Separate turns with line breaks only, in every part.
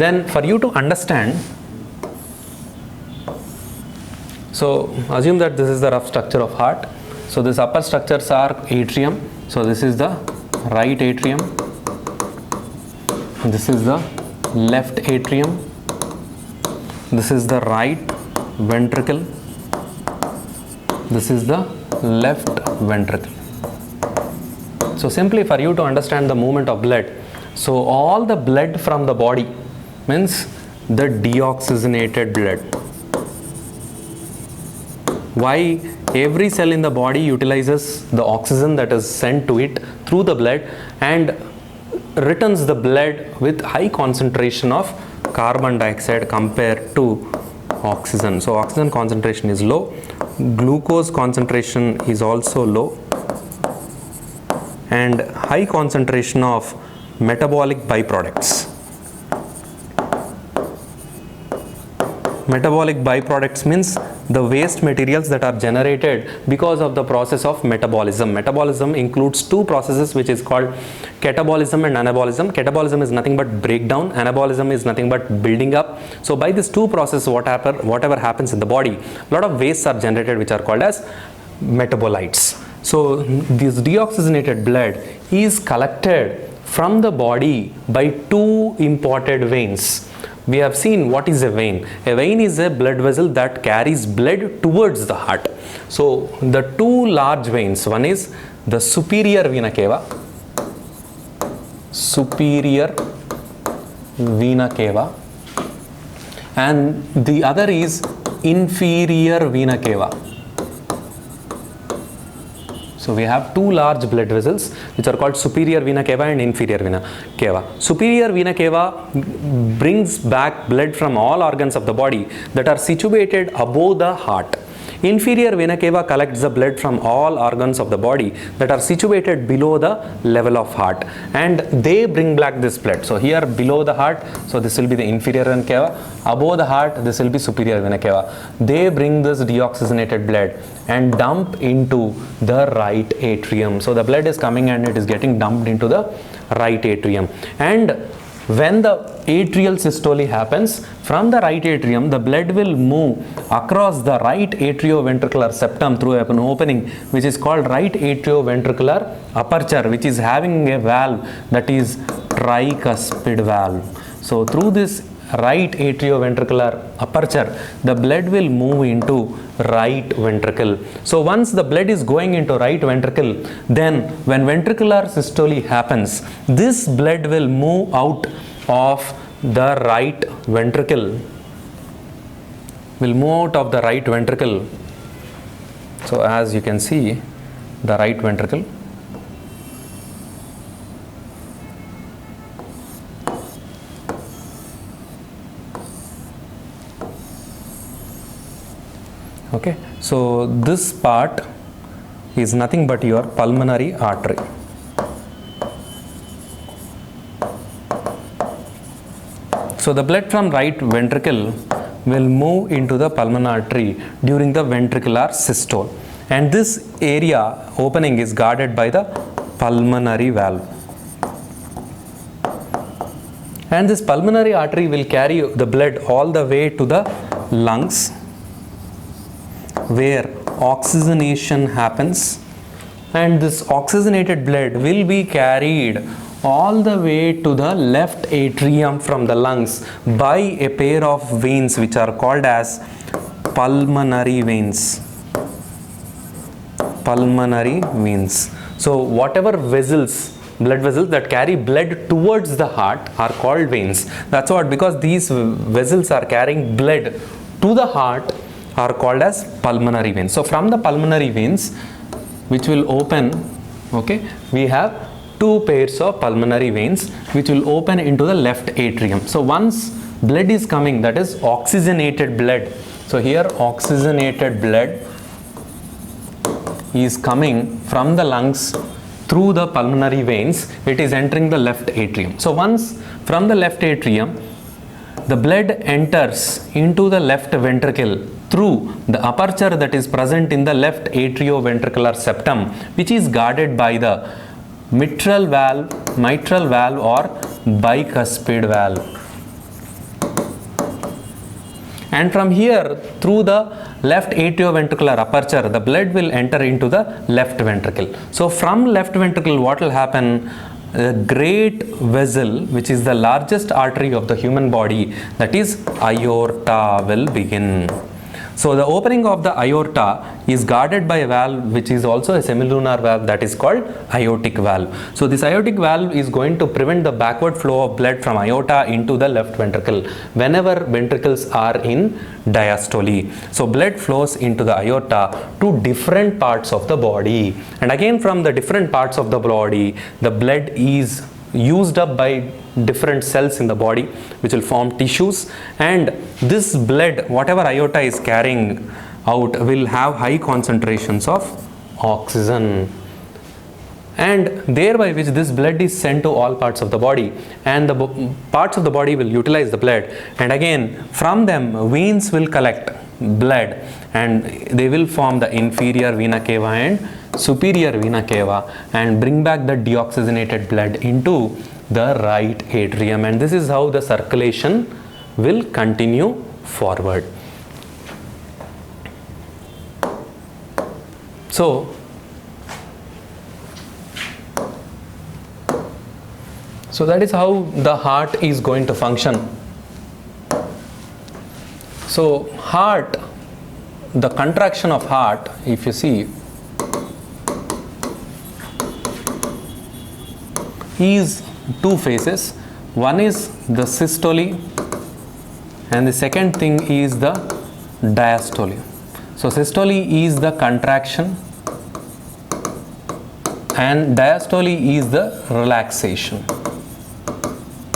Then for you to understand, so assume that this is the rough structure of heart. So this upper structures are atrium. So this is the right atrium, this is the left atrium, this is the right ventricle, this is the left ventricle. So simply for you to understand the movement of blood, so all the blood from the body means the deoxygenated blood. Why? Every cell in the body utilizes the oxygen that is sent to it through the blood and returns the blood with high concentration of carbon dioxide compared to oxygen. So oxygen concentration is low, glucose concentration is also low, and high concentration of metabolic byproducts. Metabolic byproducts means the waste materials that are generated because of the process of metabolism. Metabolism includes two processes which is called catabolism and anabolism. Catabolism is nothing but breakdown, anabolism is nothing but building up. So by these two processes, whatever happens in the body, a lot of wastes are generated which are called as metabolites. So this deoxygenated blood is collected from the body by two imported veins. We have seen what is a vein. A vein is a blood vessel that carries blood towards the heart. So the two large veins, one is the superior vena cava, and the other is inferior vena cava. So we have two large blood vessels which are called superior vena cava and inferior vena cava. Superior vena cava brings back blood from all organs of the body that are situated above the heart. Inferior vena cava collects the blood from all organs of the body that are situated below the level of heart, and they bring back this blood. So here below the heart, so this will be the inferior vena cava. Above the heart, this will be superior vena cava. They bring this deoxygenated blood and dump into the right atrium. So the blood is coming and it is getting dumped into the right atrium. And when the atrial systole happens, from the right atrium, the blood will move across the right atrioventricular septum through an opening which is called right atrioventricular aperture, which is having a valve that is tricuspid valve. So through this right atrioventricular aperture, the blood will move into right ventricle. So once the blood is going into right ventricle, then when ventricular systole happens, this blood will move out of the right ventricle, So as you can see, the right ventricle, okay, so this part is nothing but your pulmonary artery. So the blood from right ventricle will move into the pulmonary artery during the ventricular systole, and this area opening is guarded by the pulmonary valve. And this pulmonary artery will carry the blood all the way to the lungs, where oxygenation happens, and this oxygenated blood will be carried all the way to the left atrium from the lungs by a pair of veins which are called as pulmonary veins. So whatever vessels, blood vessels that carry blood towards the heart are called veins. That's what, because these vessels are carrying blood to the heart, are called as pulmonary veins. So from the pulmonary veins which will open, okay, we have two pairs of pulmonary veins which will open into the left atrium. So once blood is coming, that is oxygenated blood. So here oxygenated blood is coming from the lungs through the pulmonary veins, it is entering the left atrium. So once from the left atrium, the blood enters into the left ventricle through the aperture that is present in the left atrioventricular septum, which is guarded by the mitral valve or bicuspid valve. and from here through the left atrioventricular aperture the blood will enter into the left ventricle. So from left ventricle what will happen? A great vessel, which is the largest artery of the human body, that is aorta, will begin. So the opening of the aorta is guarded by a valve which is also a semilunar valve, that is called aortic valve. So this aortic valve is going to prevent the backward flow of blood from aorta into the left ventricle whenever ventricles are in diastole. So blood flows into the aorta to different parts of the body, and again from the different parts of the body the blood is used up by different cells in the body which will form tissues, and this blood, whatever aorta is carrying out, will have high concentrations of oxygen, and thereby which this blood is sent to all parts of the body, and the parts of the body will utilize the blood, and again from them veins will collect blood and they will form the inferior vena cava and superior vena cava and bring back the deoxygenated blood into the right atrium, and this is how the circulation will continue forward. So that is how the heart is going to function. So heart, the contraction of heart, if you see, is two phases. One is the systole and the second thing is the diastole. So systole is the contraction and diastole is the relaxation.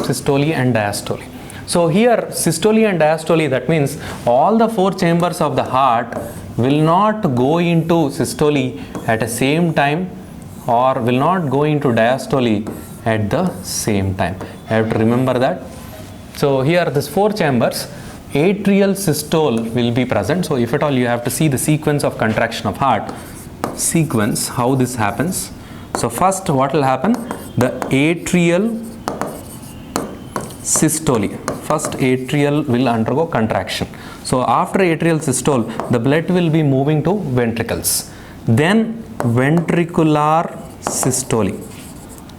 Systole and diastole. So here systole and diastole, that means all the four chambers of the heart will not go into systole at the same time or will not go into diastole at the same time. You have to remember that. So here these four chambers, atrial systole will be present. So if at all you have to see the sequence of contraction of heart, sequence how this happens. So first what will happen? The atrial systole. First atrial will undergo contraction. So after atrial systole the blood will be moving to ventricles. Then ventricular systole.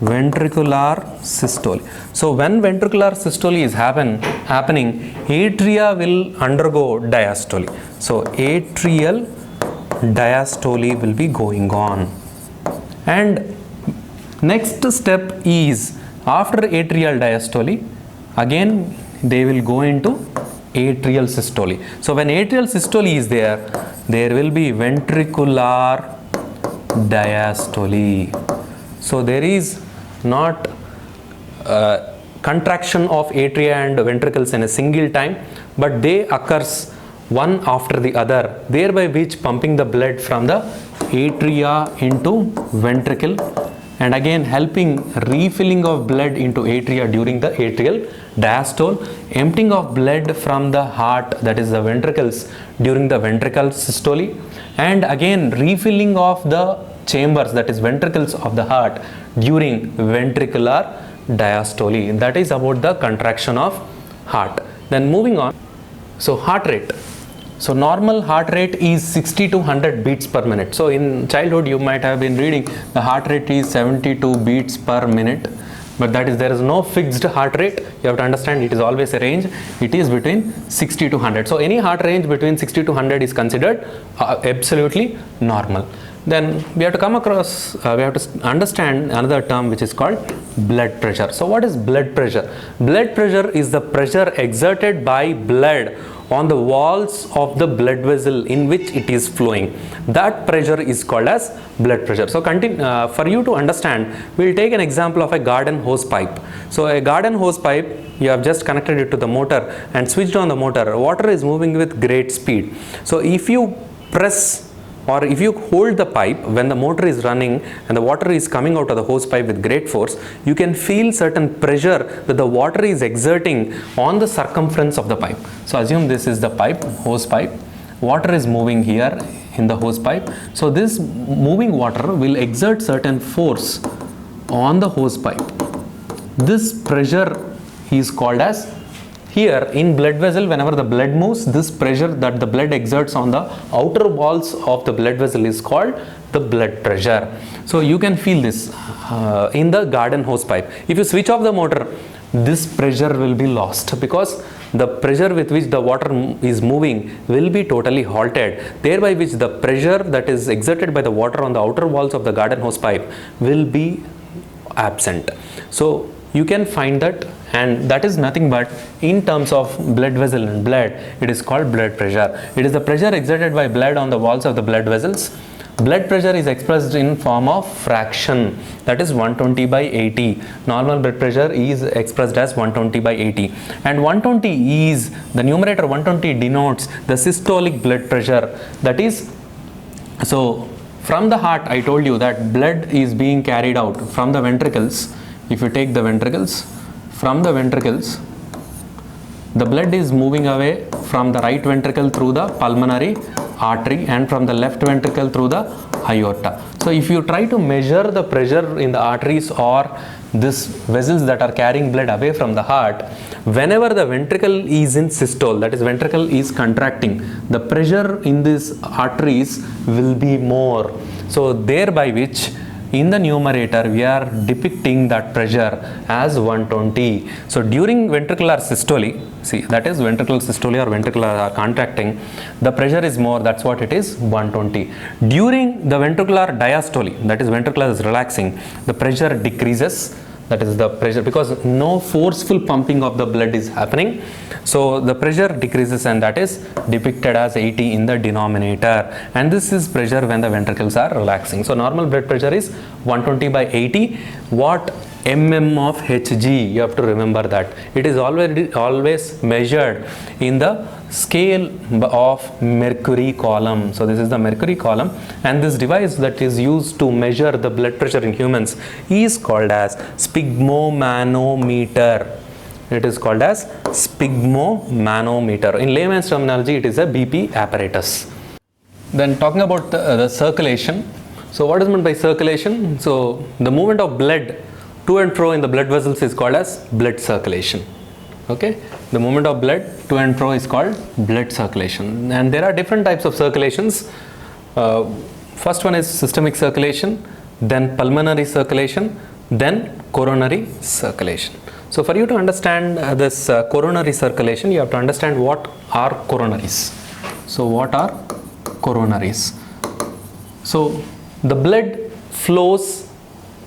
Ventricular systole. So when ventricular systole is happening, atria will undergo diastole. So atrial diastole will be going on. And next step is after atrial diastole, again they will go into atrial systole. So when atrial systole is there will be ventricular diastole. So there is not contraction of atria and ventricles in a single time, but they occurs one after the other, thereby which pumping the blood from the atria into ventricle and again helping refilling of blood into atria during the atrial diastole, emptying of blood from the heart, that is the ventricles, during the ventricle systole, and again refilling of the chambers, that is ventricles of the heart, during ventricular diastole. That is about the contraction of heart. Then moving on, so heart rate. So normal heart rate is 60 to 100 beats per minute. So in childhood you might have been reading the heart rate is 72 beats per minute, but that is, there is no fixed heart rate. You have to understand it is always a range. It is between 60 to 100. So any heart range between 60 to 100 is considered absolutely normal. Then we have to come across, we have to understand another term which is called blood pressure. So what is blood pressure? Blood pressure is the pressure exerted by blood on the walls of the blood vessel in which it is flowing. That pressure is called as blood pressure. So for you to understand, we will take an example of a garden hose pipe. So a garden hose pipe, you have just connected it to the motor and switched on the motor. Water is moving with great speed. So if you press or if you hold the pipe when the motor is running and the water is coming out of the hose pipe with great force, you can feel certain pressure that the water is exerting on the circumference of the pipe. So assume this is the pipe, hose pipe. Water is moving here in the hose pipe. So this moving water will exert certain force on the hose pipe. This pressure is called as here in blood vessel, whenever the blood moves, this pressure that the blood exerts on the outer walls of the blood vessel is called the blood pressure. So you can feel this in the garden hose pipe. If you switch off the motor, this pressure will be lost because the pressure with which the water is moving will be totally halted, thereby which the pressure that is exerted by the water on the outer walls of the garden hose pipe will be absent. So you can find that, and that is nothing but in terms of blood vessel and blood, it is called blood pressure. It is the pressure exerted by blood on the walls of the blood vessels. Blood pressure is expressed in form of fraction, that is 120 by 80. Normal blood pressure is expressed as 120 by 80, and 120 is the numerator. 120 denotes the systolic blood pressure, that is, so from the heart I told you that blood is being carried out from the ventricles. If you take the ventricles, from the ventricles the blood is moving away from the right ventricle through the pulmonary artery and from the left ventricle through the aorta. So if you try to measure the pressure in the arteries or these vessels that are carrying blood away from the heart, whenever the ventricle is in systole, that is ventricle is contracting, the pressure in these arteries will be more. So thereby which in the numerator we are depicting that pressure as 120. So during ventricular systole, see, that is ventricular systole or ventricular contracting, the pressure is more, that's what it is, 120. During the ventricular diastole, that is ventricular is relaxing, the pressure decreases, that is the pressure, because no forceful pumping of the blood is happening, so the pressure decreases, and that is depicted as 80 in the denominator, and this is pressure when the ventricles are relaxing. So normal blood pressure is 120 by 80. What mm of Hg, you have to remember that it is always measured in the scale of mercury column. So this is the mercury column, and this device that is used to measure the blood pressure in humans is called as sphygmomanometer. It is called as sphygmomanometer. In layman's terminology, it is a BP apparatus. Then talking about the circulation. So what is meant by circulation? So the movement of blood to and fro in the blood vessels is called as blood circulation. Okay, the movement of blood to and fro is called blood circulation, and there are different types of circulations. First one is systemic circulation, then pulmonary circulation, then coronary circulation. So for you to understand this coronary circulation, you have to understand what are coronaries. So what are coronaries? So the blood flows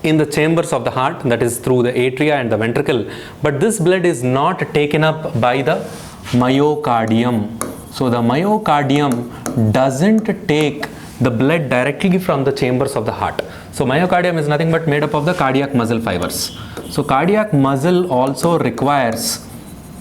in the chambers of the heart, that is through the atria and the ventricle, but this blood is not taken up by the myocardium. So the myocardium doesn't take the blood directly from the chambers of the heart. So myocardium is nothing but made up of the cardiac muscle fibers. So cardiac muscle also requires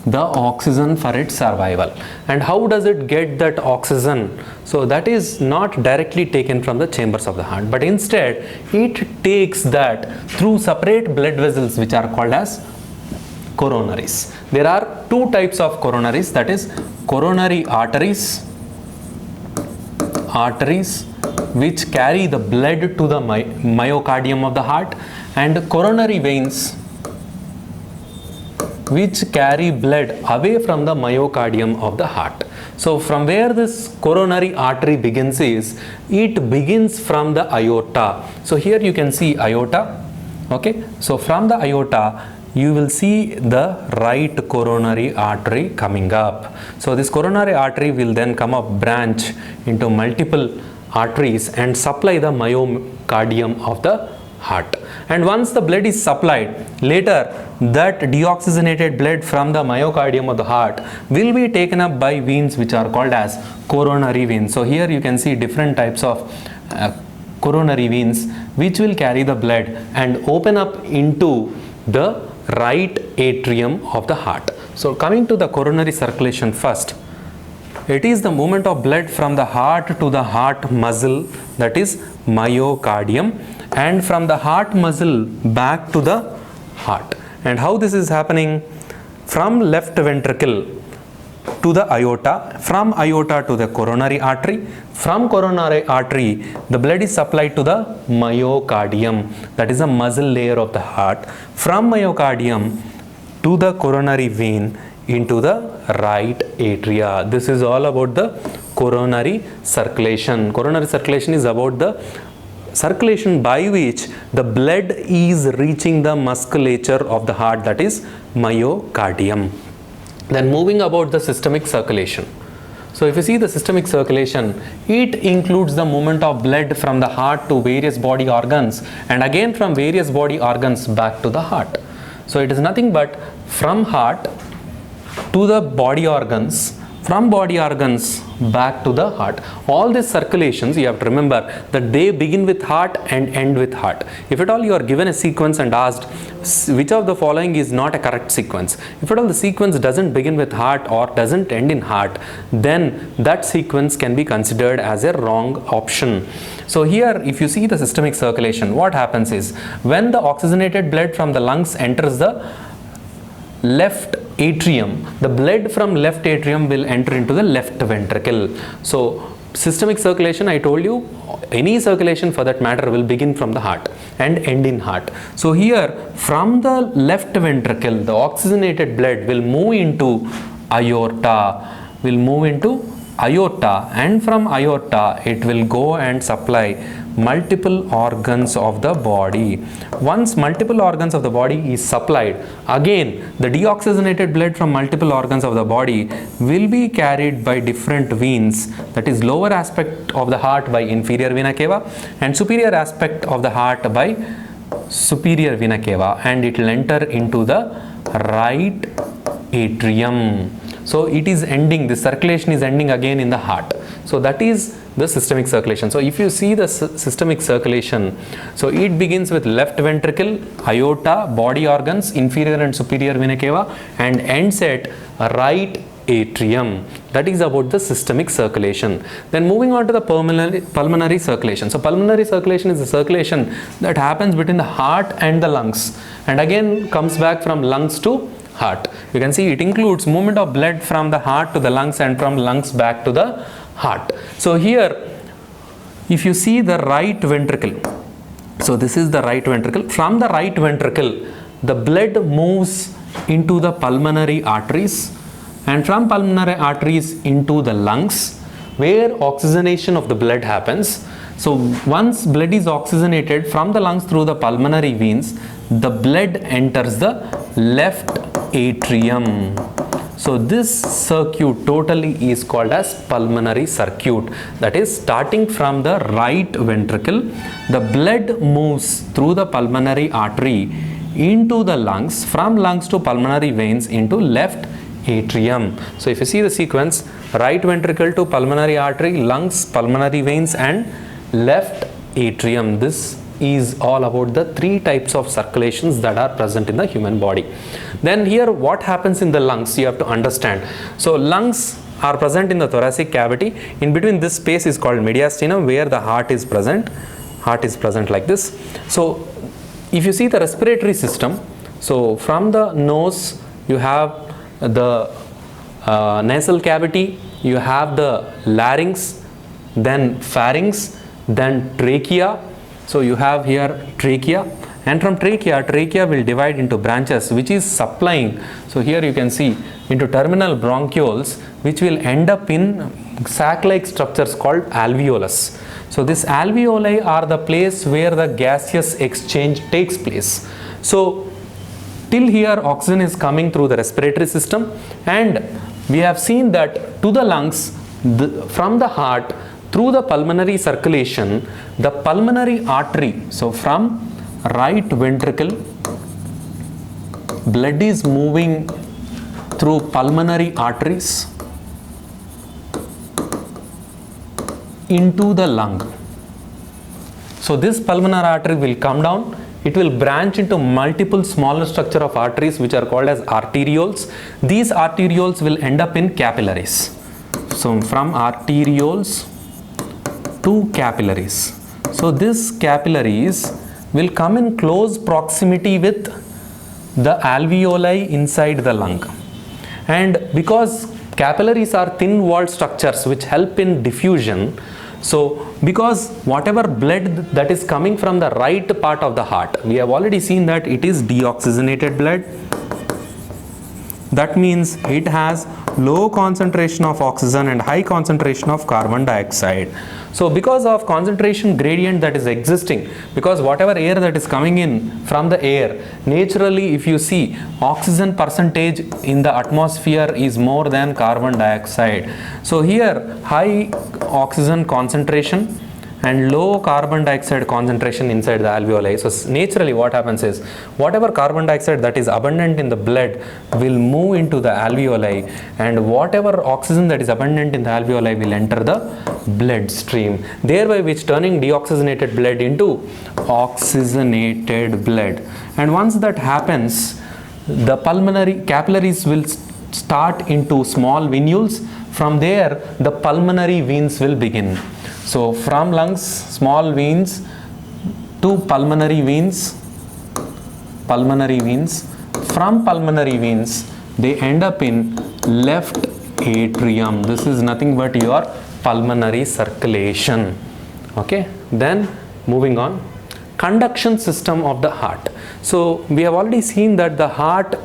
the oxygen for its survival. And how does it get that oxygen? So that is not directly taken from the chambers of the heart, but instead it takes that through separate blood vessels which are called as coronaries. There are two types of coronaries, that is coronary arteries which carry the blood to the myocardium of the heart, and coronary veins which carry blood away from the myocardium of the heart. So from where this coronary artery begins is, it begins from the aorta. So here you can see aorta. Okay, so from the aorta you will see the right coronary artery coming up. So this coronary artery will then come up, branch into multiple arteries and supply the myocardium of the heart. And once the blood is supplied, later that deoxygenated blood from the myocardium of the heart will be taken up by veins which are called as coronary veins. So here you can see different types of coronary veins which will carry the blood and open up into the right atrium of the heart. So coming to the coronary circulation first, it is the movement of blood from the heart to the heart muscle, that is myocardium, and from the heart muscle back to the heart. And how this is happening? From left ventricle to the aorta, from aorta to the coronary artery, from coronary artery the blood is supplied to the myocardium, that is a muscle layer of the heart. From myocardium to the coronary vein, into the right atria. This is all about the coronary circulation. Coronary circulation is about the circulation by which the blood is reaching the musculature of the heart, that is myocardium. Then moving about the systemic circulation. So if you see the systemic circulation, it includes the movement of blood from the heart to various body organs and again from various body organs back to the heart. So it is nothing but from heart to the body organs, from body organs back to the heart. All these circulations, you have to remember that they begin with heart and end with heart. If at all you are given a sequence and asked which of the following is not a correct sequence, if at all the sequence doesn't begin with heart or doesn't end in heart, then that sequence can be considered as a wrong option. So here if you see the systemic circulation, what happens is when the oxygenated blood from the lungs enters the left atrium, the blood from left atrium will enter into the left ventricle. So systemic circulation, I told you, any circulation for that matter will begin from the heart and end in heart. So here from the left ventricle, the oxygenated blood will move into aorta, and from aorta it will go and supply multiple organs of the body. Once multiple organs of the body is supplied, again the deoxygenated blood from multiple organs of the body will be carried by different veins, that is lower aspect of the heart by inferior vena cava and superior aspect of the heart by superior vena cava, and it will enter into the right atrium. So it is ending, the circulation is ending again in the heart. So that is the systemic circulation. So if you see the systemic circulation, so it begins with left ventricle, aorta, body organs, inferior and superior vena cava, and ends at right atrium. That is about the systemic circulation. Then moving on to the pulmonary circulation. So pulmonary circulation is the circulation that happens between the heart and the lungs and again comes back from lungs to heart. You can see it includes movement of blood from the heart to the lungs and from lungs back to the heart. So here if you see the right ventricle, so this is the right ventricle. From the right ventricle the blood moves into the pulmonary arteries and from pulmonary arteries into the lungs where oxygenation of the blood happens. So once blood is oxygenated from the lungs through the pulmonary veins, the blood enters the left atrium. So this circuit totally is called as pulmonary circuit. That is, starting from the right ventricle, the blood moves through the pulmonary artery into the lungs, from lungs to pulmonary veins into left atrium. So if you see the sequence, right ventricle to pulmonary artery, lungs, pulmonary veins and left atrium. This is all about the three types of circulations that are present in the human body. Then here what happens in the lungs, you have to understand. So lungs are present in the thoracic cavity. In between this space is called mediastinum where the heart is present. Heart is present like this. So if you see the respiratory system, so from the nose you have the nasal cavity, you have the larynx, then pharynx, then trachea. So you have here trachea, and from trachea will divide into branches which is supplying. So here you can see into terminal bronchioles which will end up in sac-like structures called alveolus. So this alveoli are the place where the gaseous exchange takes place. So till here oxygen is coming through the respiratory system, and we have seen that to the lungs, from the heart through the pulmonary circulation, the pulmonary artery, so from right ventricle blood is moving through pulmonary arteries into the lung. So this pulmonary artery will come down, it will branch into multiple smaller structure of arteries which are called as arterioles. These arterioles will end up in capillaries. So from arterioles to capillaries. So these capillaries will come in close proximity with the alveoli inside the lung. And because capillaries are thin walled structures which help in diffusion, so because whatever blood that is coming from the right part of the heart, we have already seen that it is deoxygenated blood. That means it has low concentration of oxygen and high concentration of carbon dioxide. So because of concentration gradient that is existing, because whatever air that is coming in from the air, naturally if you see, oxygen percentage in the atmosphere is more than carbon dioxide. So here high oxygen concentration and low carbon dioxide concentration inside the alveoli. So naturally what happens is, whatever carbon dioxide that is abundant in the blood will move into the alveoli, and whatever oxygen that is abundant in the alveoli will enter the blood stream, thereby which turning deoxygenated blood into oxygenated blood. And once that happens, the pulmonary capillaries will start into small venules. From there the pulmonary veins will begin. So from lungs, small veins to pulmonary veins, from pulmonary veins they end up in left atrium. This is nothing but your pulmonary circulation. Okay, then moving on, conduction system of the heart. So we have already seen that the heart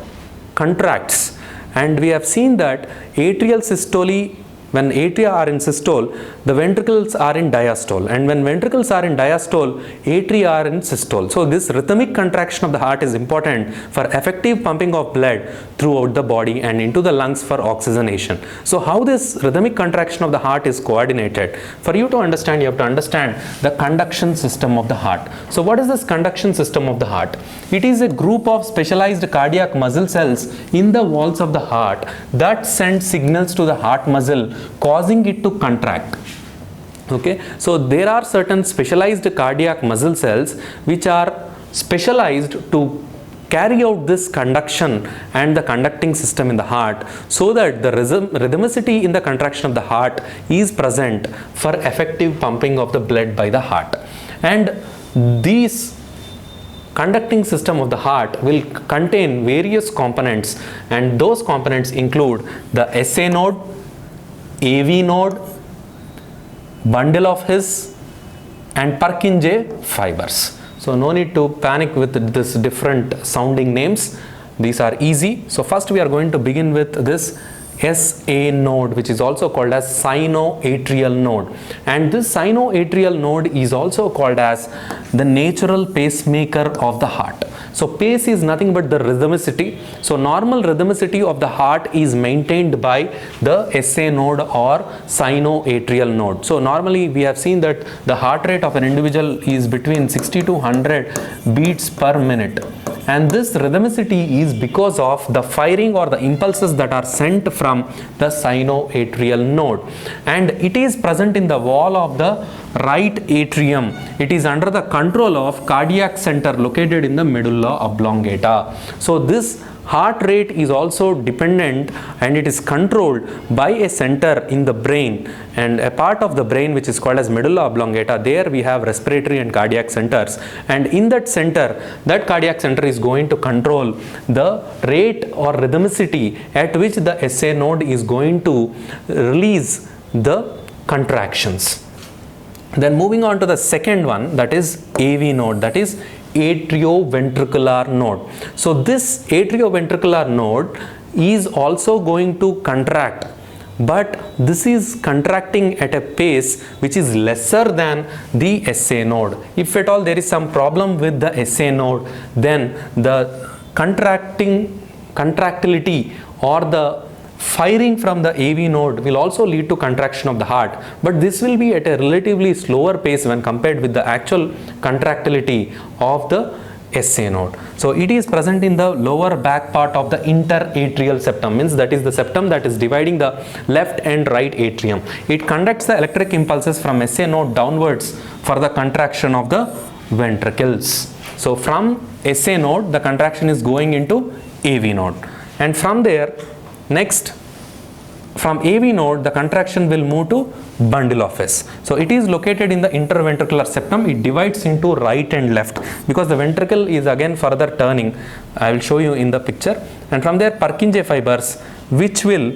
contracts, and we have seen that atrial systole, when atria are in systole, the ventricles are in diastole, and when ventricles are in diastole, atria are in systole. So this rhythmic contraction of the heart is important for effective pumping of blood throughout the body and into the lungs for oxygenation. So how this rhythmic contraction of the heart is coordinated? For you to understand, you have to understand the conduction system of the heart. So what is this conduction system of the heart? It is a group of specialized cardiac muscle cells in the walls of the heart that send signals to the heart muscle, causing it to contract. Okay, so there are certain specialized cardiac muscle cells which are specialized to carry out this conduction and the conducting system in the heart, so that the rhythmicity in the contraction of the heart is present for effective pumping of the blood by the heart. And these conducting system of the heart will contain various components, and those components include the SA node, AV node, bundle of His, and Purkinje fibers. So no need to panic with this different sounding names. These are easy. So first we are going to begin with this SA node, which is also called as sinoatrial node, and this sinoatrial node is also called as the natural pacemaker of the heart. So pace is nothing but the rhythmicity. So normal rhythmicity of the heart is maintained by the SA node or sinoatrial node. So normally we have seen that the heart rate of an individual is between 60 to 100 beats per minute. And this rhythmicity is because of the firing or the impulses that are sent from the sinoatrial node, and it is present in the wall of the right atrium. It is under the control of cardiac center located in the medulla oblongata. So this heart rate is also dependent, and it is controlled by a center in the brain, and a part of the brain which is called as medulla oblongata. There we have respiratory and cardiac centers, and in that center, that cardiac center is going to control the rate or rhythmicity at which the SA node is going to release the contractions. Then moving on to the second one, that is AV node, that is atrioventricular node. So this atrioventricular node is also going to contract, but this is contracting at a pace which is lesser than the SA node. If at all there is some problem with the SA node, then the contractility or the firing from the AV node will also lead to contraction of the heart, but this will be at a relatively slower pace when compared with the actual contractility of the SA node. So it is present in the lower back part of the interatrial septum, means that is the septum that is dividing the left and right atrium. It conducts the electric impulses from SA node downwards for the contraction of the ventricles. So from SA node the contraction is going into AV node, and from there next, from AV node, the contraction will move to bundle of His. So it is located in the interventricular septum. It divides into right and left because the ventricle is again further turning. I will show you in the picture. And from there, Purkinje fibers, which will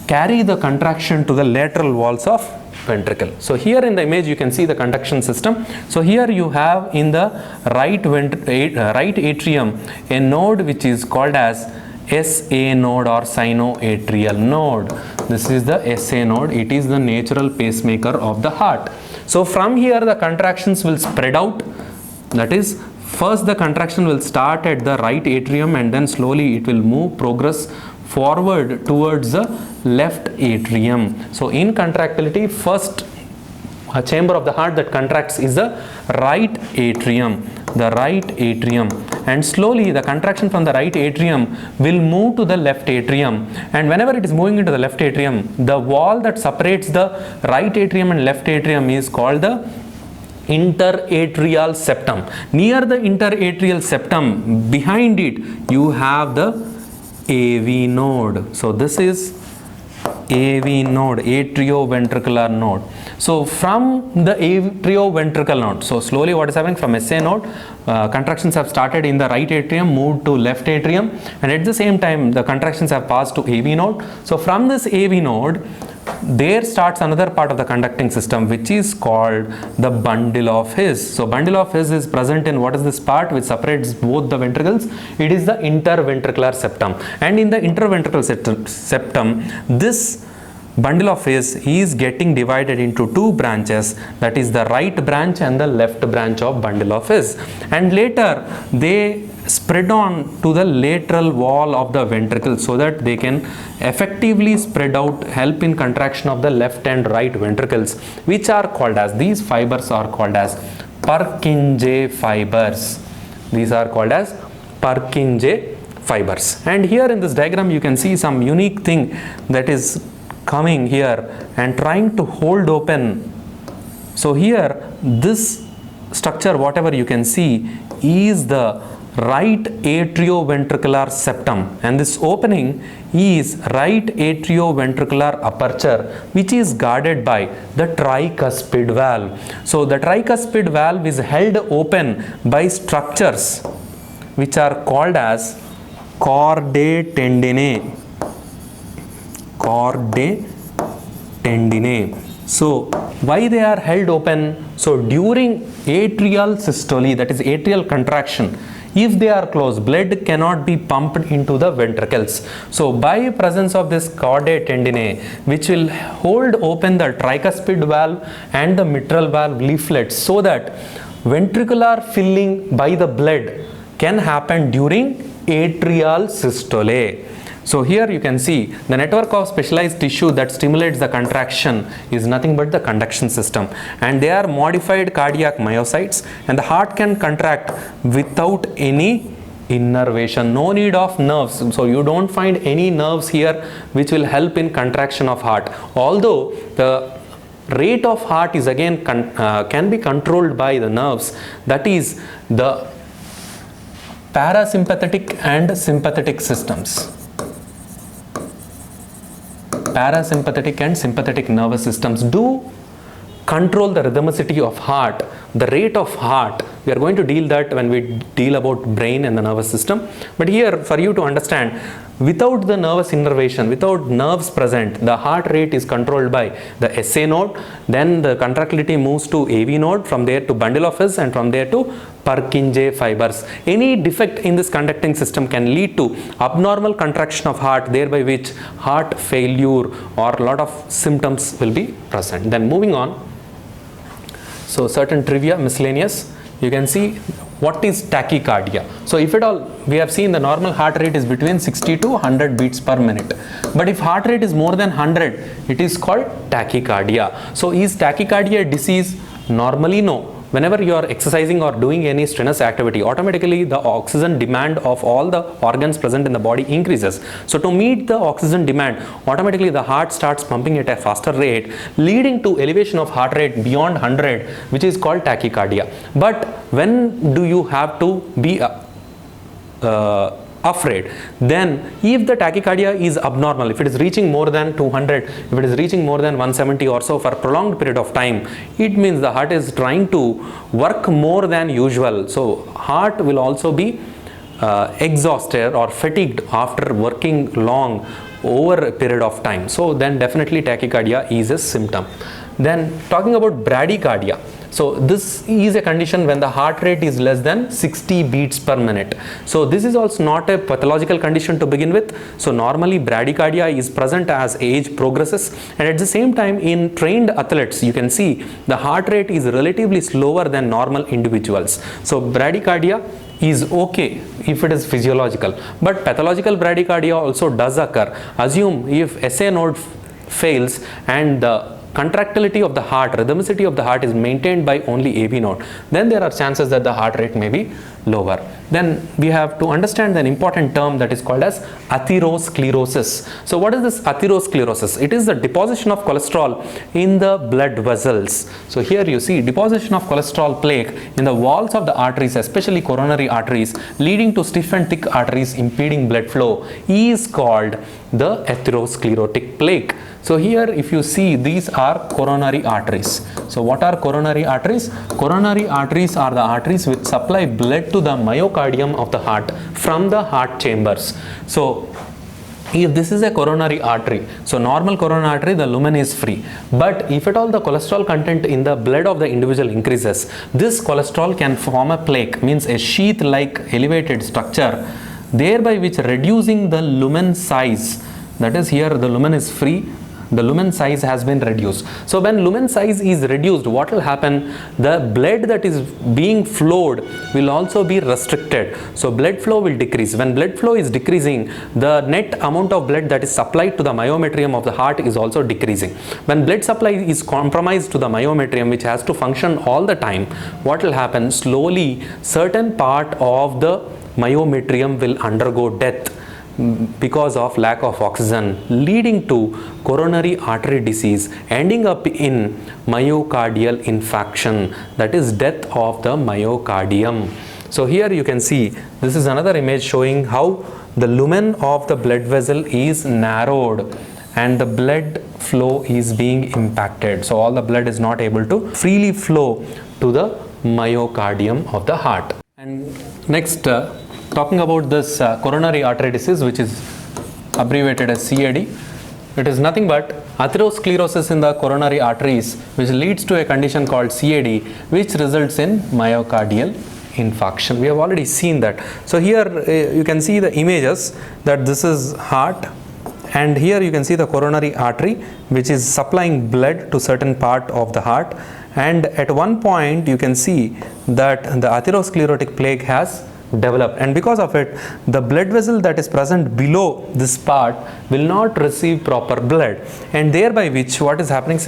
carry the contraction to the lateral walls of ventricle. So here in the image you can see the conduction system. So here you have in the right atrium a node which is called as SA node or sinoatrial node. This is the SA node. It is the natural pacemaker of the heart. So from here the contractions will spread out. That is, first the contraction will start at the right atrium and then slowly it will progress forward towards the left atrium. So in contractility, first chamber of the heart that contracts is the right atrium, and slowly the contraction from the right atrium will move to the left atrium, and whenever it is moving into the left atrium, the wall that separates the right atrium and left atrium is called the interatrial septum. Near the interatrial septum, behind it you have the AV node. So this is AV node, atrioventricular node. So from the atrioventricular node, so slowly what is happening from SA node, contractions have started in the right atrium, moved to left atrium, and at the same time the contractions have passed to AV node. So from this AV node, there starts another part of the conducting system which is called the bundle of His. So bundle of His is present in what is this part which separates both the ventricles? It is the interventricular septum, and in the interventricular septum, this bundle of His is getting divided into two branches, that is the right branch and the left branch of bundle of His, and later they spread on to the lateral wall of the ventricle so that they can effectively spread out, help in contraction of the left and right ventricles, which are called as, these fibers are called as Purkinje fibers. These are called as Purkinje fibers. And here in this diagram you can see some unique thing that is coming here and trying to hold open. So here this structure, whatever you can see, is the right atrioventricular septum, and this opening is right atrioventricular aperture, which is guarded by the tricuspid valve. So the tricuspid valve is held open by structures which are called as chordae tendineae. Chordae tendineae. So why they are held open? So during atrial systole, that is atrial contraction, if they are closed, blood cannot be pumped into the ventricles. So by presence of this chordae tendineae, which will hold open the tricuspid valve and the mitral valve leaflets, so that ventricular filling by the blood can happen during atrial systole. So here you can see the network of specialized tissue that stimulates the contraction is nothing but the conduction system, and they are modified cardiac myocytes, and the heart can contract without any innervation, no need of nerves. So you don't find any nerves here which will help in contraction of heart, although the rate of heart is again can be controlled by the nerves, that is the parasympathetic and sympathetic systems. Parasympathetic and sympathetic nervous systems do control the rhythmicity of heart, the rate of heart. We are going to deal that when we deal about brain and the nervous system. But here, for you to understand, without the nervous innervation, without nerves present, the heart rate is controlled by the SA node, then the contractility moves to AV node, from there to bundle of His, and from there to Purkinje fibers. Any defect in this conducting system can lead to abnormal contraction of heart, thereby which heart failure or a lot of symptoms will be present. Then moving on, so certain trivia, miscellaneous, you can see what is tachycardia. So if at all, we have seen the normal heart rate is between 60 to 100 beats per minute. But if heart rate is more than 100, it is called tachycardia. So is tachycardia a disease? Normally no. Whenever you are exercising or doing any strenuous activity, automatically the oxygen demand of all the organs present in the body increases. So to meet the oxygen demand, automatically the heart starts pumping at a faster rate, leading to elevation of heart rate beyond 100, which is called tachycardia. But when do you have to be afraid? Then if the tachycardia is abnormal, if it is reaching more than 200, if it is reaching more than 170 or so for a prolonged period of time, it means the heart is trying to work more than usual. So heart will also be exhausted or fatigued after working long over a period of time. So then definitely tachycardia is a symptom. Then talking about bradycardia. So this is a condition when the heart rate is less than 60 beats per minute. So this is also not a pathological condition to begin with. So normally bradycardia is present as age progresses, and at the same time in trained athletes you can see the heart rate is relatively slower than normal individuals. So bradycardia is okay if it is physiological, but pathological bradycardia also does occur. Assume if SA node fails and the contractility of the heart, rhythmicity of the heart is maintained by only AV node, then there are chances that the heart rate may be lower. Then we have to understand an important term that is called as atherosclerosis. So what is this atherosclerosis? It is the deposition of cholesterol in the blood vessels. So here you see deposition of cholesterol plaque in the walls of the arteries, especially coronary arteries, leading to stiff and thick arteries impeding blood flow is called the atherosclerotic plaque. So here if you see, these are coronary arteries. So what are coronary arteries? Coronary arteries are the arteries which supply blood to the myocardium of the heart from the heart chambers. So if this is a coronary artery, so normal coronary artery, the lumen is free. But if at all the cholesterol content in the blood of the individual increases, this cholesterol can form a plaque, means a sheath-like elevated structure, thereby which reducing the lumen size. That is, here the lumen is free, the lumen size has been reduced. So when lumen size is reduced, what will happen? The blood that is being flowed will also be restricted. So blood flow will decrease. When blood flow is decreasing, the net amount of blood that is supplied to the myometrium of the heart is also decreasing. When blood supply is compromised to the myometrium, which has to function all the time, what will happen? Slowly certain part of the myometrium will undergo death because of lack of oxygen, leading to coronary artery disease, ending up in myocardial infarction, that is death of the myocardium. So here you can see, this is another image showing how the lumen of the blood vessel is narrowed and the blood flow is being impacted. So all the blood is not able to freely flow to the myocardium of the heart. And next, talking about this coronary artery disease, which is abbreviated as CAD, it is nothing but atherosclerosis in the coronary arteries, which leads to a condition called CAD, which results in myocardial infarction. We have already seen that. So here you can see the images that this is heart, and here you can see the coronary artery which is supplying blood to certain part of the heart, and at one point you can see that the atherosclerotic plaque has developed, and because of it the blood vessel that is present below this part will not receive proper blood, and thereby which what is happening,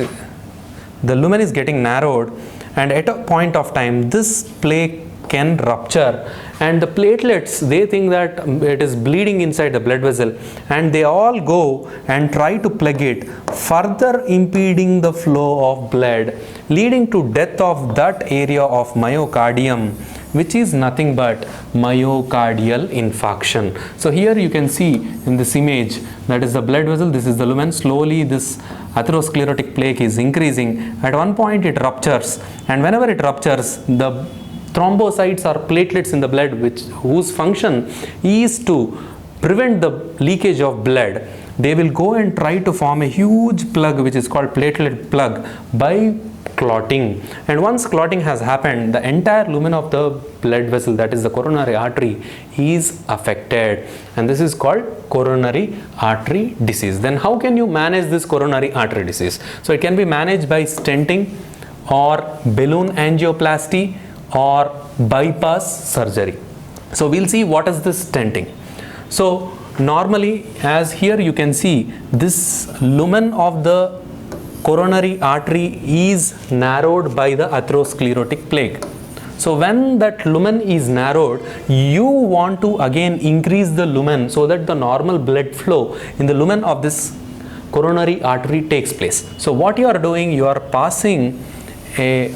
the lumen is getting narrowed, and at a point of time this plaque can rupture, and the platelets, they think that it is bleeding inside the blood vessel, and they all go and try to plug it, further impeding the flow of blood, leading to death of that area of myocardium, which is nothing but myocardial infarction. So here you can see in this image, that is the blood vessel, this is the lumen, slowly this atherosclerotic plaque is increasing. At one point it ruptures, and whenever it ruptures, the thrombocytes or platelets in the blood, whose function is to prevent the leakage of blood, they will go and try to form a huge plug which is called platelet plug by clotting, and once clotting has happened, the entire lumen of the blood vessel, that is the coronary artery, is affected, and this is called coronary artery disease. Then how can you manage this coronary artery disease? So it can be managed by stenting or balloon angioplasty or bypass surgery. So we'll see what is this stenting. So normally, as here you can see, this lumen of the coronary artery is narrowed by the atherosclerotic plaque. So when that lumen is narrowed, you want to again increase the lumen so that the normal blood flow in the lumen of this coronary artery takes place. So what you are doing, you are passing a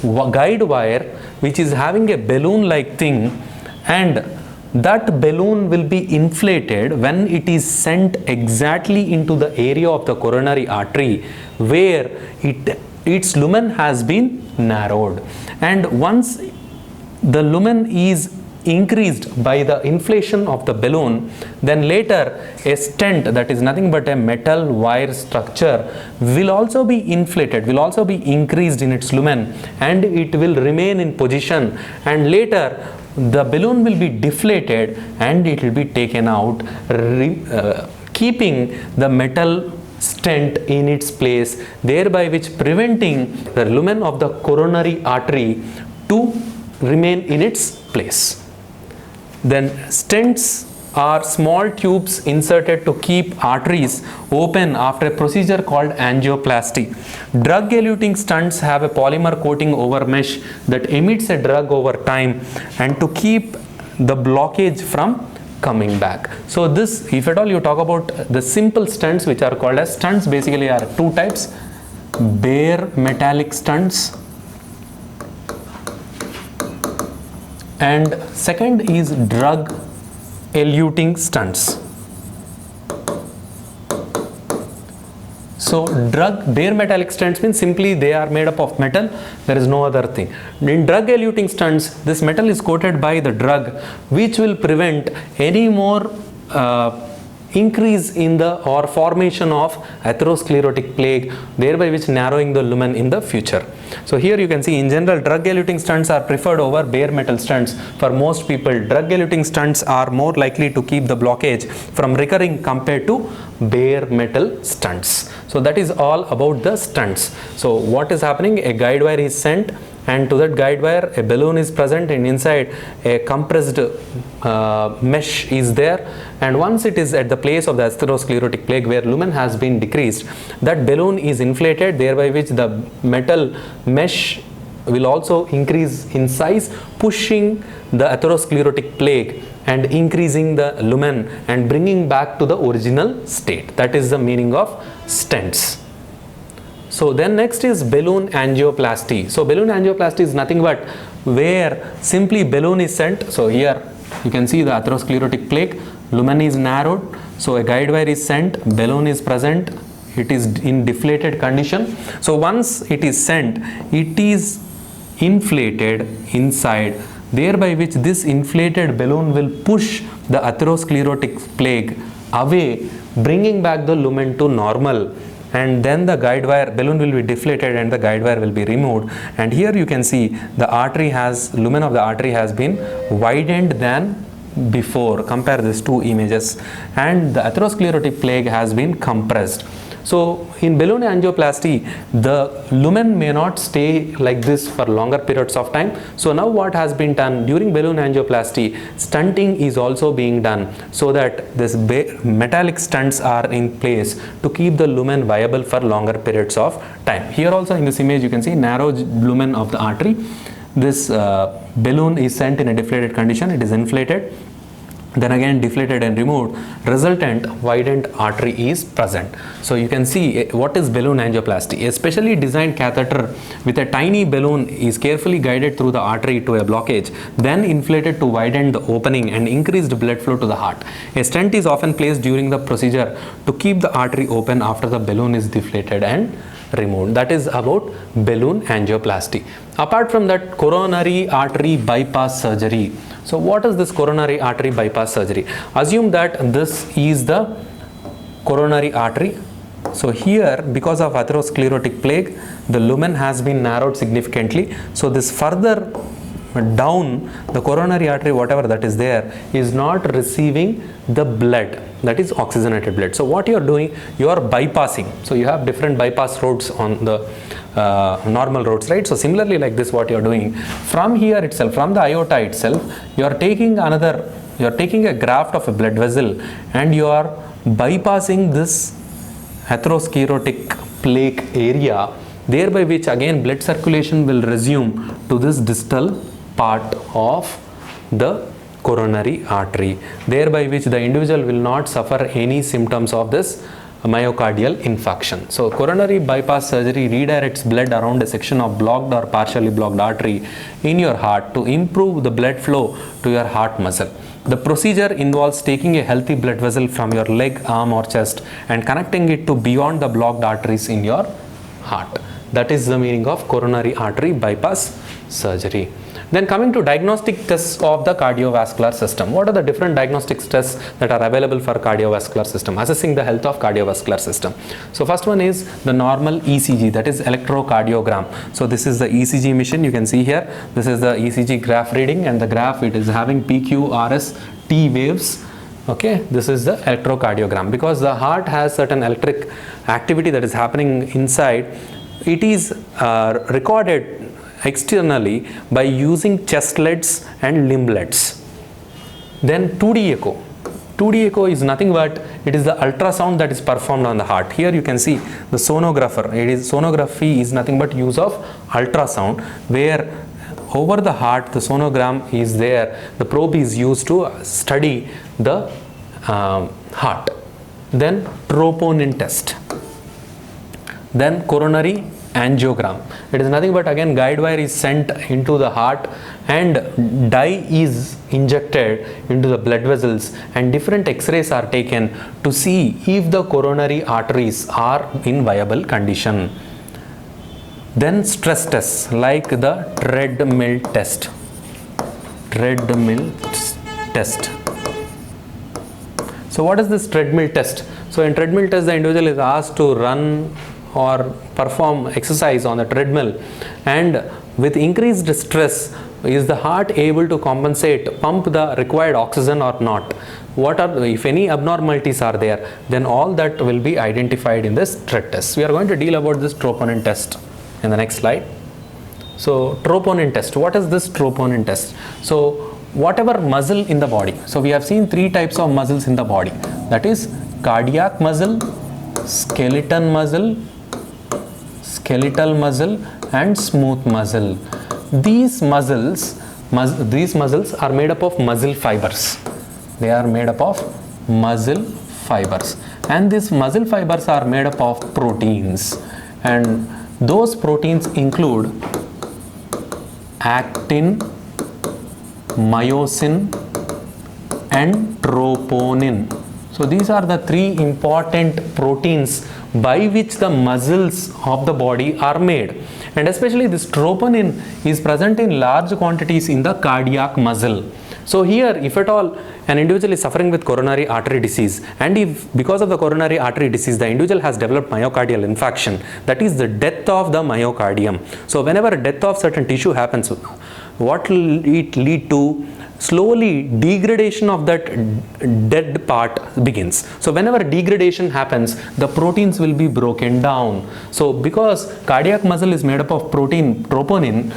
guide wire which is having a balloon like thing, and that balloon will be inflated when it is sent exactly into the area of the coronary artery where its lumen has been narrowed. And once the lumen is increased by the inflation of the balloon, then later a stent, that is nothing but a metal wire structure, will also be inflated, will also be increased in its lumen, and it will remain in position, and later the balloon will be deflated and it will be taken out, keeping the metal stent in its place, thereby which preventing the lumen of the coronary artery to remain in its place. Then stents are small tubes inserted to keep arteries open after a procedure called angioplasty. Drug-eluting stents have a polymer coating over mesh that emits a drug over time and to keep the blockage from coming back. So this, if at all you talk about the simple stents which are called as stents, basically are two types: bare metallic stents, and second is drug eluting stents. So bare metallic stents means simply they are made up of metal, there is no other thing. In drug eluting stents, this metal is coated by the drug, which will prevent any more increase in the or formation of atherosclerotic plaque, thereby which narrowing the lumen in the future. So here you can see in general drug eluting stents are preferred over bare metal stents. For most people, drug eluting stents are more likely to keep the blockage from recurring compared to bare metal stents. So that is all about the stents. So what is happening? A guide wire is sent, and to that guide wire a balloon is present, and inside a compressed mesh is there, and once it is at the place of the atherosclerotic plaque where lumen has been decreased, that balloon is inflated, thereby which the metal mesh will also increase in size, pushing the atherosclerotic plaque and increasing the lumen and bringing back to the original state. That is the meaning of stents. So then next is balloon angioplasty. So balloon angioplasty is nothing but where simply balloon is sent. So here you can see the atherosclerotic plaque, lumen is narrowed, so a guide wire is sent, balloon is present, it is in deflated condition. So once it is sent, it is inflated inside, thereby which this inflated balloon will push the atherosclerotic plaque away, bringing back the lumen to normal, and then the guide wire balloon will be deflated and the guide wire will be removed. And here you can see the lumen of the artery has been widened than before. Compare these two images, and the atherosclerotic plaque has been compressed. So in balloon angioplasty, the lumen may not stay like this for longer periods of time. So now what has been done during balloon angioplasty, stenting is also being done, so that this metallic stents are in place to keep the lumen viable for longer periods of time. Here also in this image you can see narrow lumen of the artery. This balloon is sent in a deflated condition, it is inflated, then again deflated and removed, resultant widened artery is present. So you can see what is balloon angioplasty. A specially designed catheter with a tiny balloon is carefully guided through the artery to a blockage, then inflated to widen the opening and increase the blood flow to the heart. A stent is often placed during the procedure to keep the artery open after the balloon is deflated and removed. That is about balloon angioplasty. Apart from that, coronary artery bypass surgery. So what is this coronary artery bypass surgery? Assume that this is the coronary artery. So here, because of atherosclerotic plaque, the lumen has been narrowed significantly. So this further down, the coronary artery, whatever that is there, is not receiving the blood, that is oxygenated blood. So what you are doing, you are bypassing. So you have different bypass roads on the normal roads, right? So similarly like this, what you are doing from here itself, from the aorta itself, you are taking a graft of a blood vessel and you are bypassing this atherosclerotic plaque area, thereby which again blood circulation will resume to this distal part of the coronary artery, thereby which the individual will not suffer any symptoms of this myocardial infarction. So coronary bypass surgery redirects blood around a section of blocked or partially blocked artery in your heart to improve the blood flow to your heart muscle. The procedure involves taking a healthy blood vessel from your leg, arm or chest and connecting it to beyond the blocked arteries in your heart. That is the meaning of coronary artery bypass surgery. Then coming to diagnostic tests of the cardiovascular system. What are the different diagnostic tests that are available for cardiovascular system, assessing the health of cardiovascular system? So first one is the normal ECG, that is electrocardiogram. So this is the ECG machine, you can see here. This is the ECG graph reading, and the graph, it is having PQ, RS, T waves. Okay, this is the electrocardiogram. Because the heart has certain electric activity that is happening inside, it is recorded externally by using chestlets and limblets. Then 2D echo. 2D echo is nothing but it is the ultrasound that is performed on the heart. Here you can see the sonographer. Sonography is nothing but use of ultrasound, where over the heart the sonogram is there. The probe is used to study the heart. Then troponin test. Then coronary angiogram. It is nothing but again guide wire is sent into the heart and dye is injected into the blood vessels, and different x-rays are taken to see if the coronary arteries are in viable condition. Then stress tests like the treadmill test. Treadmill test. So what is this treadmill test? So in treadmill test, the individual is asked to run or perform exercise on the treadmill, and with increased stress, is the heart able to compensate, pump the required oxygen or not? What are, if any abnormalities are there, then all that will be identified in this tread test. We are going to deal about this troponin test in the next slide. So troponin test, what is this troponin test? So whatever muscle in the body, so we have seen three types of muscles in the body, that is cardiac muscle, skeleton muscle, skeletal muscle, and smooth muscle. These muscles are made up of muscle fibers. They are made up of muscle fibers, and these muscle fibers are made up of proteins, and those proteins include actin, myosin, and troponin. So these are the three important proteins by which the muscles of the body are made, and especially this troponin is present in large quantities in the cardiac muscle. So here, if at all an individual is suffering with coronary artery disease, and if because of the coronary artery disease the individual has developed myocardial infarction, that is the death of the myocardium. So whenever a death of certain tissue happens, what will it lead to? Slowly degradation of that dead part begins. So whenever degradation happens, the proteins will be broken down. So because cardiac muscle is made up of protein, troponin,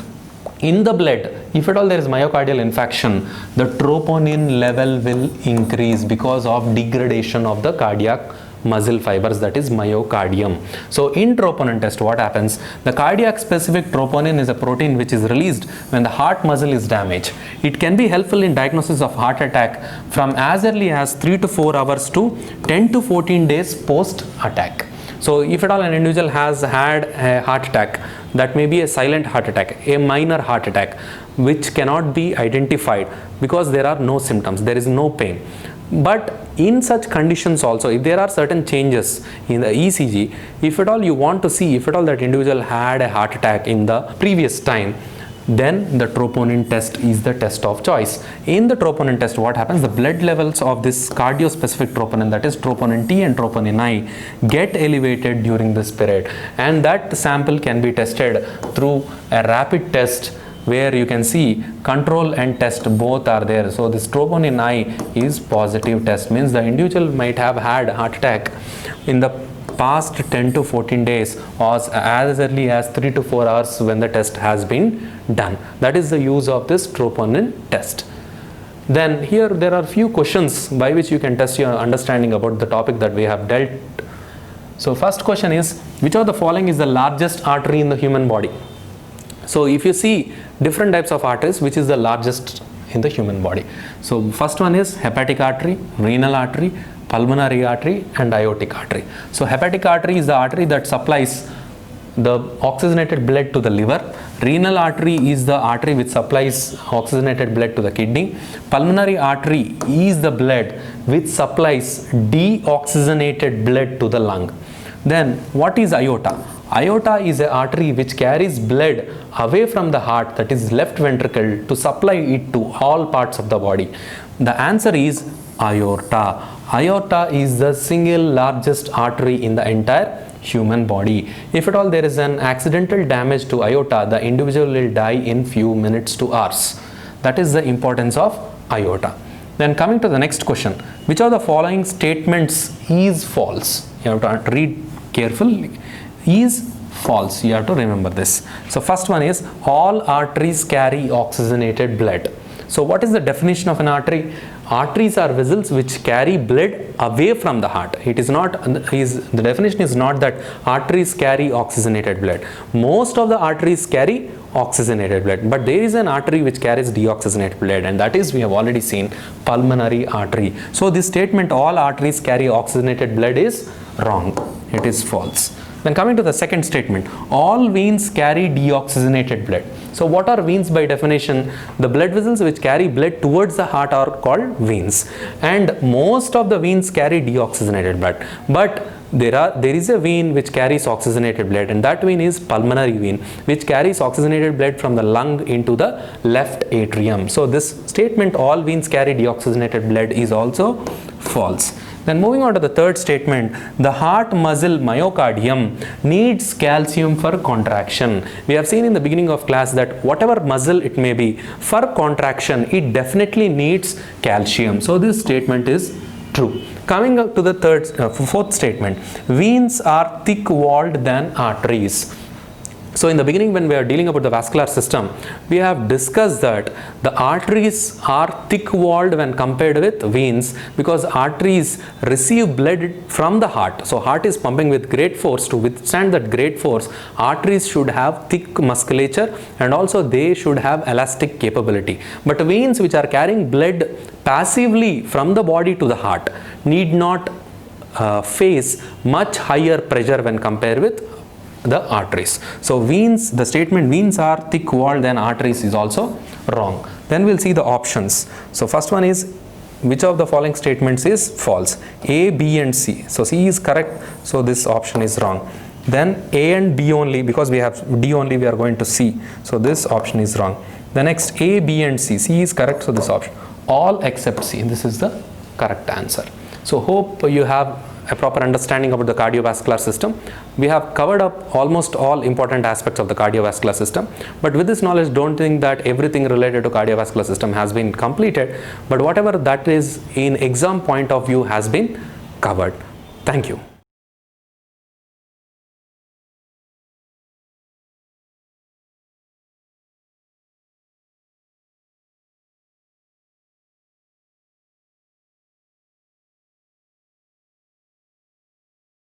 in the blood, if at all there is myocardial infarction, the troponin level will increase because of degradation of the cardiac muscle fibers, that is myocardium. So in troponin test, what happens? The cardiac specific troponin is a protein which is released when the heart muscle is damaged. It can be helpful in diagnosis of heart attack from as early as 3 to 4 hours to 10 to 14 days post attack. So if at all an individual has had a heart attack, that may be a silent heart attack, a minor heart attack, which cannot be identified because there are no symptoms, there is no pain. But in such conditions also, if there are certain changes in the ECG, if at all you want to see if at all that individual had a heart attack in the previous time, then the troponin test is the test of choice. In the troponin test, what happens? The blood levels of this cardio-specific troponin, that is troponin T and troponin I, get elevated during this period, and that sample can be tested through a rapid test where you can see control and test both are there. So this troponin I is positive test, means the individual might have had a heart attack in the past 10 to 14 days or as early as 3 to 4 hours when the test has been done. That is the use of this troponin test. Then here there are few questions by which you can test your understanding about the topic that we have dealt. So first question is, which of the following is the largest artery in the human body? So if you see different types of arteries, which is the largest in the human body? So first one is hepatic artery, renal artery, pulmonary artery, and aortic artery. So hepatic artery is the artery that supplies the oxygenated blood to the liver. Renal artery is the artery which supplies oxygenated blood to the kidney. Pulmonary artery is the blood which supplies deoxygenated blood to the lung. Then what is aorta? Aorta is an artery which carries blood away from the heart, that is left ventricle, to supply it to all parts of the body. The answer is aorta. Aorta is the single largest artery in the entire human body. If at all there is an accidental damage to aorta, the individual will die in few minutes to hours. That is the importance of aorta. Then coming to the next question, which of the following statements is false? You have to read carefully. Is false. You have to remember this. So first one is, all arteries carry oxygenated blood. So what is the definition of an artery? Arteries are vessels which carry blood away from the heart. It is not, the definition is not that arteries carry oxygenated blood. Most of the arteries carry oxygenated blood, but there is an artery which carries deoxygenated blood, and that is, we have already seen, pulmonary artery. So this statement, all arteries carry oxygenated blood, is wrong. It is false. Then coming to the second statement, all veins carry deoxygenated blood. So what are veins by definition? The blood vessels which carry blood towards the heart are called veins, and most of the veins carry deoxygenated blood. But there is a vein which carries oxygenated blood, and that vein is pulmonary vein, which carries oxygenated blood from the lung into the left atrium. So this statement, all veins carry deoxygenated blood, is also false. Then moving on to the third statement, the heart muscle myocardium needs calcium for contraction. We have seen in the beginning of class that whatever muscle it may be, for contraction it definitely needs calcium. So this statement is true. Coming up to the fourth statement, veins are thick-walled than arteries. So in the beginning, when we are dealing about the vascular system, we have discussed that the arteries are thick-walled when compared with veins, because arteries receive blood from the heart. So heart is pumping with great force. To withstand that great force, arteries should have thick musculature, and also they should have elastic capability. But veins which are carrying blood passively from the body to the heart need not face much higher pressure when compared with the arteries. So veins, the statement veins are thick-walled than arteries, is also wrong. Then we'll see the options. So first one is, which of the following statements is false? A, B and C. So C is correct, so this option is wrong. Then A and B only, because we have D only, we are going to C. So this option is wrong. The next A, B and C. C is correct, so this option. All except C. This is the correct answer. So hope you have a proper understanding about the cardiovascular system. We have covered up almost all important aspects of the cardiovascular system, but with this knowledge, don't think that everything related to cardiovascular system has been completed, but whatever that is in exam point of view has been covered. Thank you.